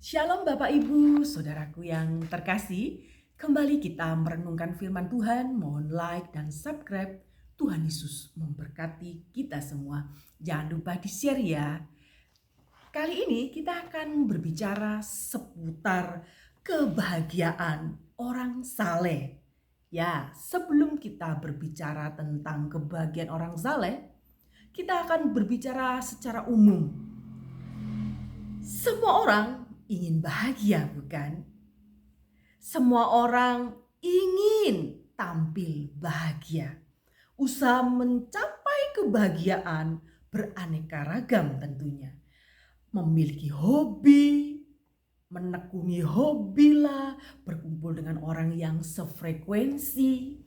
Shalom Bapak Ibu, Saudaraku yang terkasih. Kembali kita merenungkan firman Tuhan, mohon like dan subscribe. Tuhan Yesus memberkati kita semua. Jangan lupa di-share ya. Kali ini kita akan berbicara seputar kebahagiaan orang saleh. Ya, sebelum kita berbicara tentang kebahagiaan orang saleh, kita akan berbicara secara umum. Semua orang ingin bahagia, bukan? Semua orang ingin tampil bahagia. Usaha mencapai kebahagiaan beraneka ragam tentunya. Memiliki hobi, menekuni hobi lah, berkumpul dengan orang yang sefrekuensi,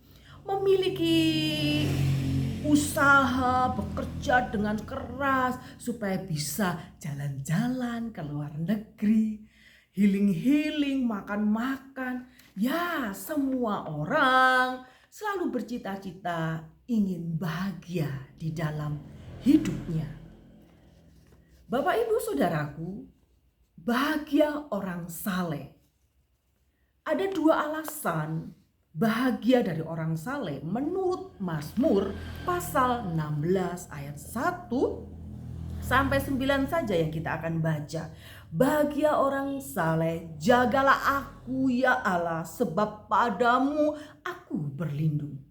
memiliki usaha, bekerja dengan keras supaya bisa jalan-jalan ke luar negeri, healing-healing, makan-makan. Ya, semua orang selalu bercita-cita ingin bahagia di dalam hidupnya. Bapak Ibu Saudaraku, bahagia orang saleh. Ada dua alasan bahagia dari orang saleh menurut Mazmur pasal 16 ayat 1 sampai 9 saja yang kita akan baca. Bahagia orang saleh, jagalah aku ya Allah, sebab padamu aku berlindung.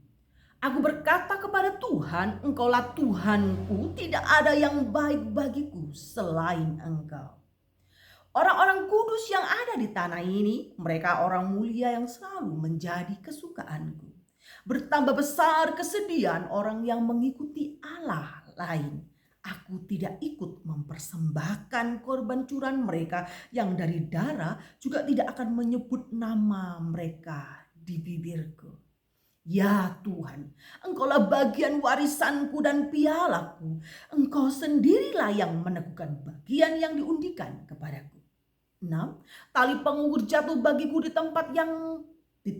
Aku berkata kepada Tuhan, Engkaulah Tuhanku, tidak ada yang baik bagiku selain Engkau. Orang-orang kudus yang ada di tanah ini, mereka orang mulia yang selalu menjadi kesukaanku. Bertambah besar kesedihan orang yang mengikuti Allah lain. Aku tidak ikut mempersembahkan korban curahan mereka yang dari darah, juga tidak akan menyebut nama mereka di bibirku. Ya Tuhan, Engkaulah bagian warisanku dan pialaku. Engkau sendirilah yang meneguhkan bagian yang diundikan kepadaku. 6. Tali pengubur jatuh bagiku di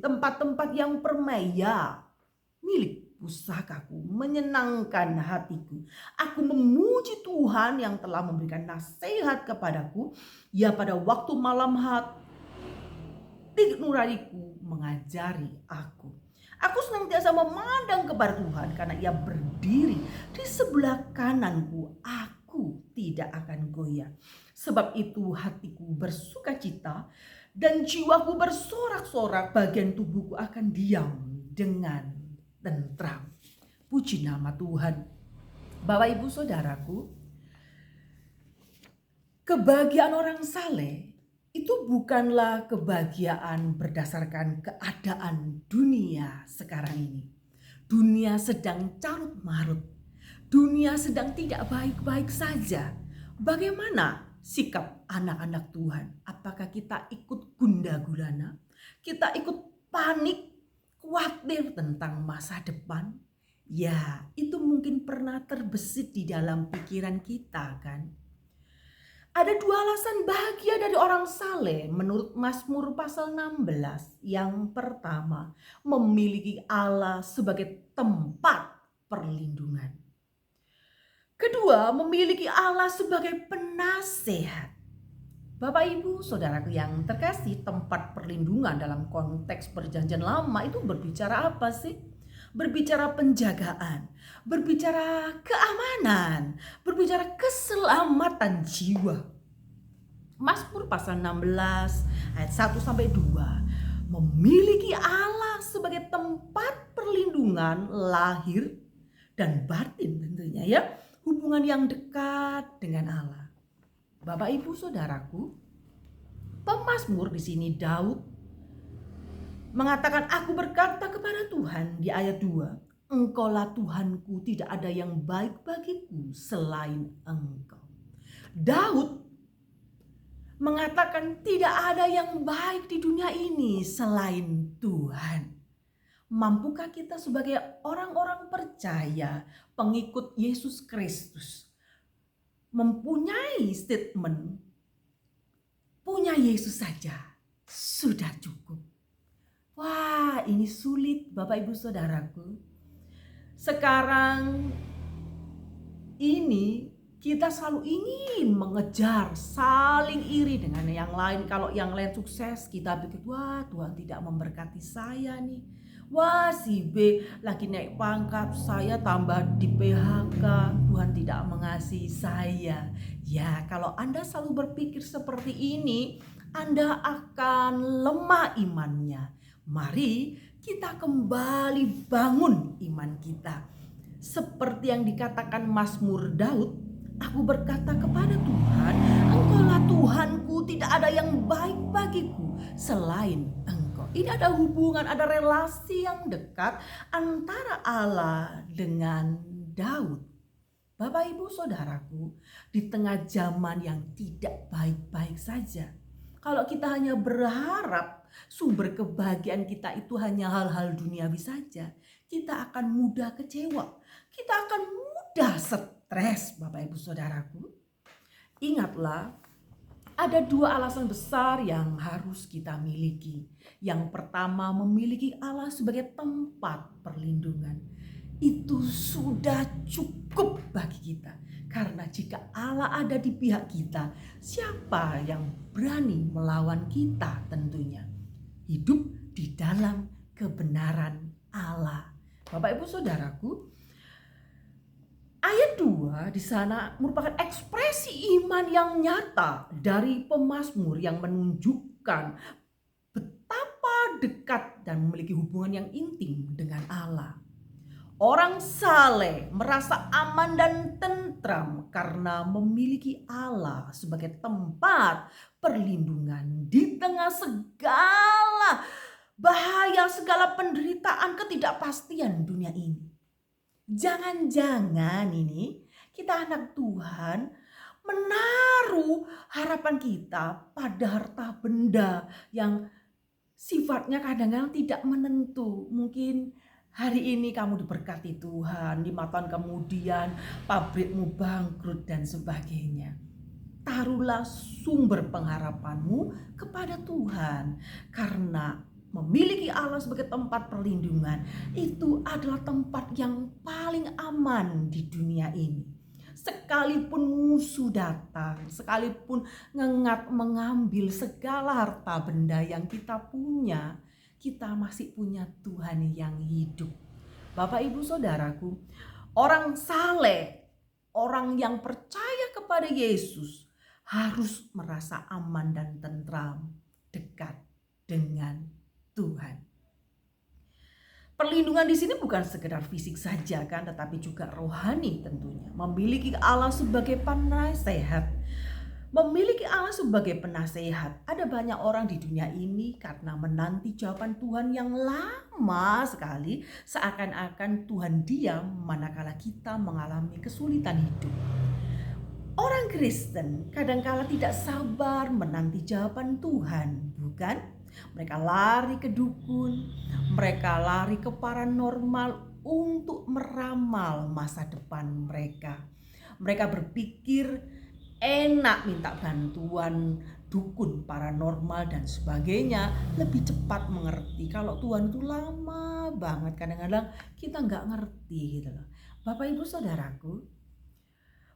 tempat-tempat yang permai, ya milik pusakaku, menyenangkan hatiku. Aku memuji Tuhan yang telah memberikan nasihat kepadaku. Ya, pada waktu malam hati nuraniku mengajari aku. Aku senantiasa memandang kepada Tuhan karena Ia berdiri di sebelah kananku. Aku tidak akan goyah. Sebab itu hatiku bersukacita dan jiwaku bersorak-sorak, bagian tubuhku akan diam dengan tentram. Puji nama Tuhan. Bapak Ibu Saudaraku, kebahagiaan orang saleh itu bukanlah kebahagiaan berdasarkan keadaan dunia sekarang ini. Dunia sedang carut marut. Dunia sedang tidak baik-baik saja. Bagaimana sikap anak-anak Tuhan? Apakah kita ikut gundah gulana? Kita ikut panik, khawatir tentang masa depan? Ya, itu mungkin pernah terbesit di dalam pikiran kita, kan? Ada dua alasan bahagia dari orang saleh menurut Mazmur pasal 16. Yang pertama, memiliki Allah sebagai tempat perlindungan. Kedua, memiliki Allah sebagai penasehat. Bapak Ibu Saudaraku yang terkasih, tempat perlindungan dalam konteks perjanjian lama itu berbicara apa sih? Berbicara penjagaan, berbicara keamanan, berbicara keselamatan jiwa. Mazmur pasal 16 ayat 1 sampai 2 memiliki Allah sebagai tempat perlindungan lahir dan batin tentunya, ya. Hubungan yang dekat dengan Allah. Bapak Ibu Saudaraku, pemazmur di sini Daud mengatakan, aku berkata kepada Tuhan di ayat 2, Engkaulah Tuhanku, tidak ada yang baik bagiku selain Engkau. Daud mengatakan tidak ada yang baik di dunia ini selain Tuhan. Mampukah kita sebagai orang-orang percaya, pengikut Yesus Kristus, mempunyai statement, punya Yesus saja sudah cukup? Wah, ini sulit Bapak Ibu Saudaraku. Sekarang ini Kita selalu ingin mengejar, saling iri dengan yang lain. Kalau yang lain sukses, kita pikir, wah Tuhan tidak memberkati saya nih. Wah si B lagi naik pangkat, saya tambah di PHK, Tuhan tidak mengasihi saya. Ya kalau Anda selalu berpikir seperti ini, Anda akan lemah imannya. Mari kita kembali bangun iman kita. Seperti yang dikatakan Mazmur Daud, aku berkata kepada Tuhan, Engkaulah Tuhanku, tidak ada yang baik bagiku selain Engkau. Ini ada hubungan, ada relasi yang dekat antara Allah dengan Daud. Bapak Ibu Saudaraku, di tengah zaman yang tidak baik-baik saja, kalau kita hanya berharap sumber kebahagiaan kita itu hanya hal-hal duniawi saja, kita akan mudah kecewa, kita akan mudah stres. Bapak Ibu Saudaraku, ingatlah ada dua alasan besar yang harus kita miliki. Yang pertama, memiliki Allah sebagai tempat perlindungan. Itu sudah cukup bagi kita. Karena jika Allah ada di pihak kita, siapa yang berani melawan kita tentunya? Hidup di dalam kebenaran Allah. Bapak Ibu Saudaraku, ayat 2 di sana merupakan ekspresi iman yang nyata dari pemazmur yang menunjukkan betapa dekat dan memiliki hubungan yang intim dengan Allah. Orang saleh merasa aman dan tentram karena memiliki Allah sebagai tempat perlindungan di tengah segala bahaya, segala penderitaan, ketidakpastian dunia ini. Jangan-jangan ini kita anak Tuhan menaruh harapan kita pada harta benda yang sifatnya kadang-kadang tidak menentu. Mungkin hari ini kamu diberkati Tuhan, 5 tahun kemudian pabrikmu bangkrut dan sebagainya. Taruhlah sumber pengharapanmu kepada Tuhan, karena memiliki Allah sebagai tempat perlindungan itu adalah tempat yang paling aman di dunia ini. Sekalipun musuh datang, sekalipun ngengat mengambil segala harta benda yang kita punya, kita masih punya Tuhan yang hidup. Bapak Ibu Saudaraku, orang saleh, orang yang percaya kepada Yesus harus merasa aman dan tentram, dekat dengan Tuhan. Perlindungan di sini bukan sekedar fisik saja kan, tetapi juga rohani tentunya. Memiliki Allah sebagai penasehat. Memiliki Allah sebagai penasehat. Ada banyak orang di dunia ini karena menanti jawaban Tuhan yang lama sekali, seakan-akan Tuhan diam manakala kita mengalami kesulitan hidup. Orang Kristen kadang-kala tidak sabar menanti jawaban Tuhan, bukan? Mereka lari ke dukun, mereka lari ke paranormal untuk meramal masa depan mereka. Mereka berpikir enak minta bantuan dukun, paranormal dan sebagainya, lebih cepat mengerti. Kalau Tuhan itu lama banget, kadang-kadang kita nggak ngerti gitu loh. Bapak Ibu Saudaraku,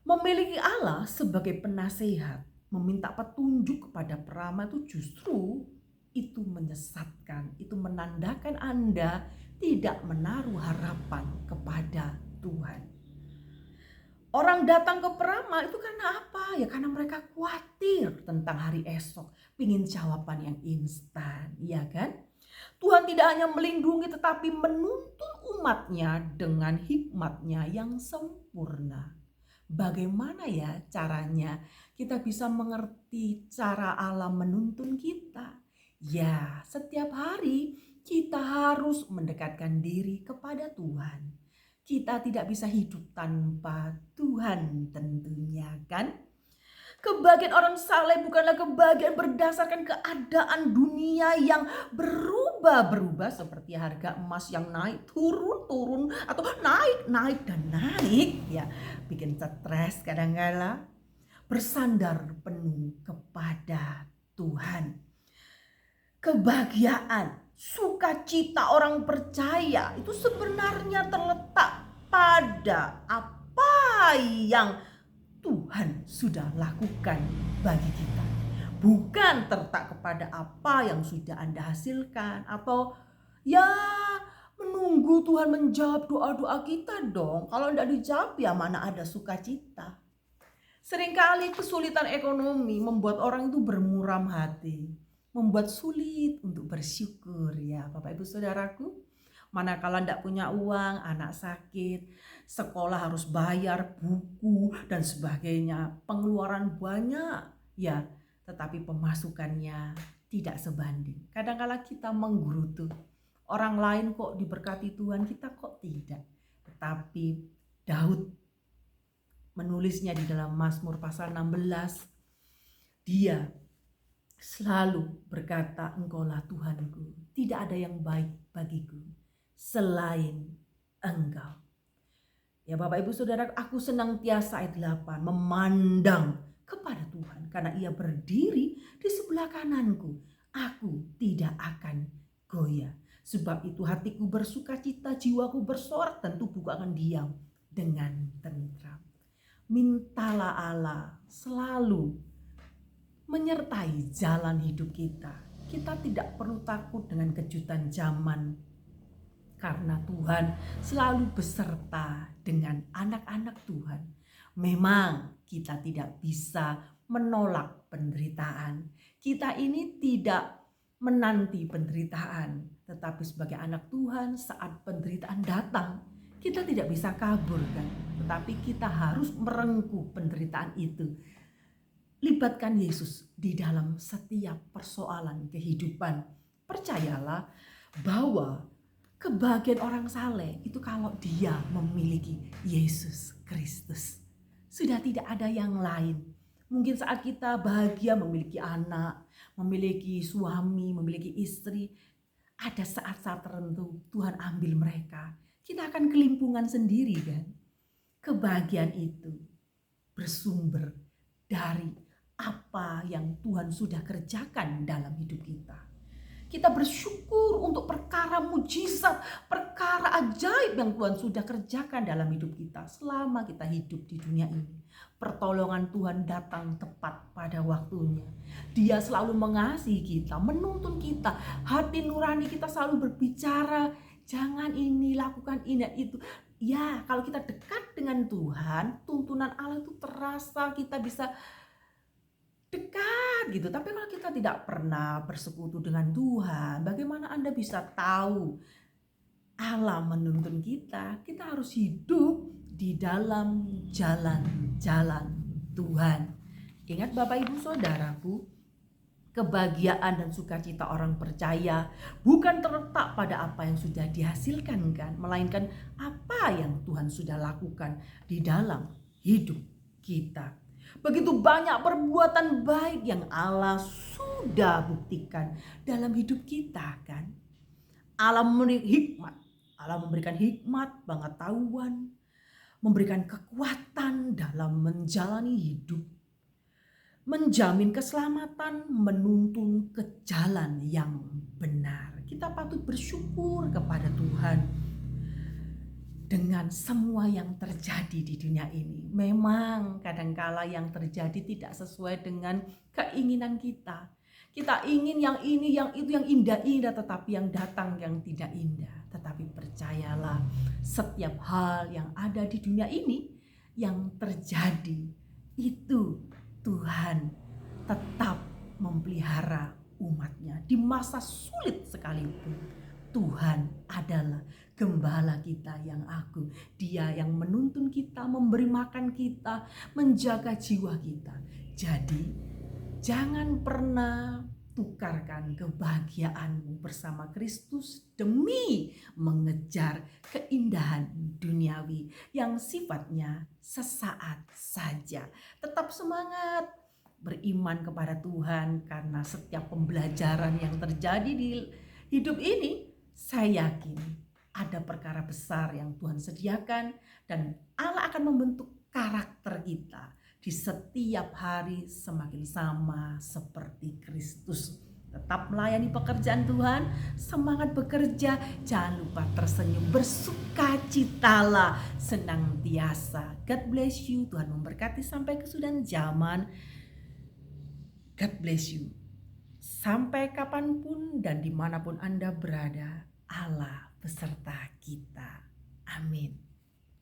memiliki Allah sebagai penasehat, meminta petunjuk kepada peramal itu justru itu menyesatkan, itu menandakan Anda tidak menaruh harapan kepada Tuhan. Orang datang ke peramal itu karena apa? Ya karena mereka khawatir tentang hari esok, pingin jawaban yang instan, ya kan? Tuhan tidak hanya melindungi tetapi menuntun umatnya dengan hikmatnya yang sempurna. Bagaimana ya caranya kita bisa mengerti cara Allah menuntun kita? Ya, setiap hari kita harus mendekatkan diri kepada Tuhan. Kita tidak bisa hidup tanpa Tuhan tentunya kan? Kebahagiaan orang saleh bukanlah kebahagiaan berdasarkan keadaan dunia yang berubah-berubah seperti harga emas yang naik turun atau naik dan naik, ya bikin stres kadang-kala. Bersandar penuh kepada Tuhan. Kebahagiaan, sukacita orang percaya itu sebenarnya terletak pada apa yang Tuhan sudah lakukan bagi kita. Bukan terletak kepada apa yang sudah Anda hasilkan atau ya menunggu Tuhan menjawab doa-doa kita dong. Kalau tidak dijawab ya mana ada sukacita. Seringkali kesulitan ekonomi membuat orang itu bermuram hati, membuat sulit untuk bersyukur ya Bapak Ibu Saudaraku. Manakala tidak punya uang, anak sakit, sekolah harus bayar buku dan sebagainya, pengeluaran banyak ya, tetapi pemasukannya tidak sebanding. Kadang-kala kita menggerutu, orang lain kok diberkati Tuhan, kita kok tidak. Tetapi Daud menulisnya di dalam Mazmur pasal 16, dia selalu berkata, Engkaulah Tuhanku, tidak ada yang baik bagiku selain Engkau. Ya Bapak Ibu Saudara, aku senantiasa ayat 8 memandang kepada Tuhan karena ia berdiri di sebelah kananku. Aku tidak akan goyah. Sebab itu hatiku bersukacita, jiwaku bersorak dan tubuhku akan diam dengan tentram. Mintalah Allah selalu menyertai jalan hidup kita. Kita tidak perlu takut dengan kejutan zaman, karena Tuhan selalu beserta dengan anak-anak Tuhan. Memang kita tidak bisa menolak penderitaan. Kita ini tidak menanti penderitaan, tetapi sebagai anak Tuhan saat penderitaan datang, kita tidak bisa kabur kan, tetapi kita harus merengkuh penderitaan itu. Libatkan Yesus di dalam setiap persoalan kehidupan. Percayalah bahwa kebahagiaan orang saleh itu kalau dia memiliki Yesus Kristus. Sudah tidak ada yang lain. Mungkin saat kita bahagia memiliki anak, memiliki suami, memiliki istri, ada saat-saat tertentu Tuhan ambil mereka. Kita akan kelimpungan sendiri kan. Kebahagiaan itu bersumber dari apa yang Tuhan sudah kerjakan dalam hidup kita. Kita bersyukur untuk perkara mujizat, perkara ajaib yang Tuhan sudah kerjakan dalam hidup kita selama kita hidup di dunia ini. Pertolongan Tuhan datang tepat pada waktunya. Dia selalu mengasihi kita, menuntun kita. Hati nurani kita selalu berbicara, jangan ini, lakukan ini dan itu. Ya, kalau kita dekat dengan Tuhan, tuntunan Allah itu terasa, kita bisa dekat gitu. Tapi kalau kita tidak pernah bersekutu dengan Tuhan, bagaimana Anda bisa tahu Allah menuntun kita? Kita harus hidup di dalam jalan-jalan Tuhan. Ingat Bapak Ibu Saudaraku, kebahagiaan dan sukacita orang percaya bukan terletak pada apa yang sudah dihasilkan kan, melainkan apa yang Tuhan sudah lakukan di dalam hidup kita. Begitu banyak perbuatan baik yang Allah sudah buktikan dalam hidup kita kan. Allah memberikan hikmat, pengetahuan, memberikan kekuatan dalam menjalani hidup, menjamin keselamatan, menuntun ke jalan yang benar. Kita patut bersyukur kepada Tuhan dengan semua yang terjadi di dunia ini. Memang kadangkala yang terjadi tidak sesuai dengan keinginan kita. Kita ingin yang ini, yang itu, yang indah-indah, tetapi yang datang yang tidak indah. Tetapi percayalah, setiap hal yang ada di dunia ini yang terjadi itu Tuhan tetap memelihara umatnya di masa sulit sekalipun. Tuhan adalah gembala kita yang agung. Dia yang menuntun kita, memberi makan kita, menjaga jiwa kita. Jadi jangan pernah tukarkan kebahagiaanmu bersama Kristus demi mengejar keindahan duniawi yang sifatnya sesaat saja. Tetap semangat beriman kepada Tuhan, karena setiap pembelajaran yang terjadi di hidup ini, saya yakin ada perkara besar yang Tuhan sediakan, dan Allah akan membentuk karakter kita di setiap hari semakin sama seperti Kristus. tetap melayani pekerjaan Tuhan, semangat bekerja, jangan lupa tersenyum, bersukacitalah senantiasa. God bless you, Tuhan memberkati sampai kesudahan zaman. God bless you. Sampai kapanpun dan dimanapun Anda berada, Allah beserta kita. Amin.